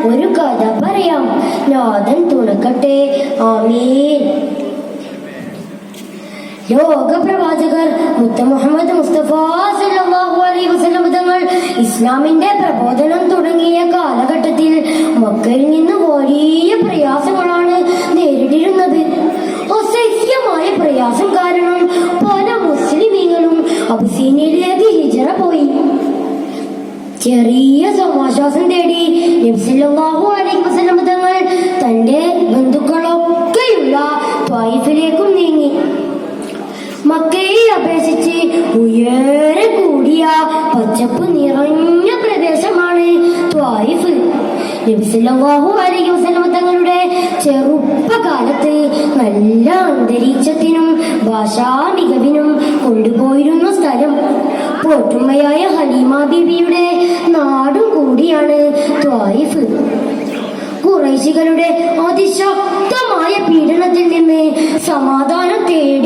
ഒരു കഥ പറയാം. നാഥൻ തുണക്കട്ടെ. ആമീൻ. ലോകപ്രവാചകർ മുത്ത് മുഹമ്മദ് മുസ്തഫ സല്ലല്ലാഹു അലൈഹി വസല്ലം തങ്ങൾ ഇസ്ലാമിന്റെ പ്രബോധനം തുടങ്ങിയ കാലഘട്ടത്തിൽ മക്കയിൽ നിന്ന് വലിയ പ്രയാസങ്ങളാണ് നേരിട്ടിരുന്നത്. അസഹ്യമായ പ്രയാസം കാരണം പല മുസ്ലിമീങ്ങളും അബിസീനിയയിലേക്ക് ഹിജ്റ പോയി. ചെറിയ സമാശ്വാസം തേടി നബി സല്ലല്ലാഹു അലൈഹി വസല്ലം തങ്ങൾ തന്റെ ബന്ധുക്കളൊക്കെയുള്ള ത്വായിഫിലേക്കും നീങ്ങി. മക്കയെ അപേക്ഷിച്ച് ഉയരെ കൂടിയ പച്ചപ്പ് നിറഞ്ഞ പ്രദേശമാണ് ത്വായിഫ്. നബി സല്ലല്ലാഹു അലൈഹി വസല്ലം തങ്ങളുടെ ചെറുപ്പകാലത്ത് നല്ല അന്തരീക്ഷത്തിനും ഭാഷാ മികവിനും കൊണ്ടുപോയിരുന്ന സ്ഥലം. പോറ്റുമ്മയായ ഹലീമ ബീവിയുടെ നാടും കൂടിയാണ് ത്വായിഫ്. ഖുറൈശികളുടെ അതിശക്തമായ പീഡനത്തിൽ നിന്ന് സമാധാനം തേടി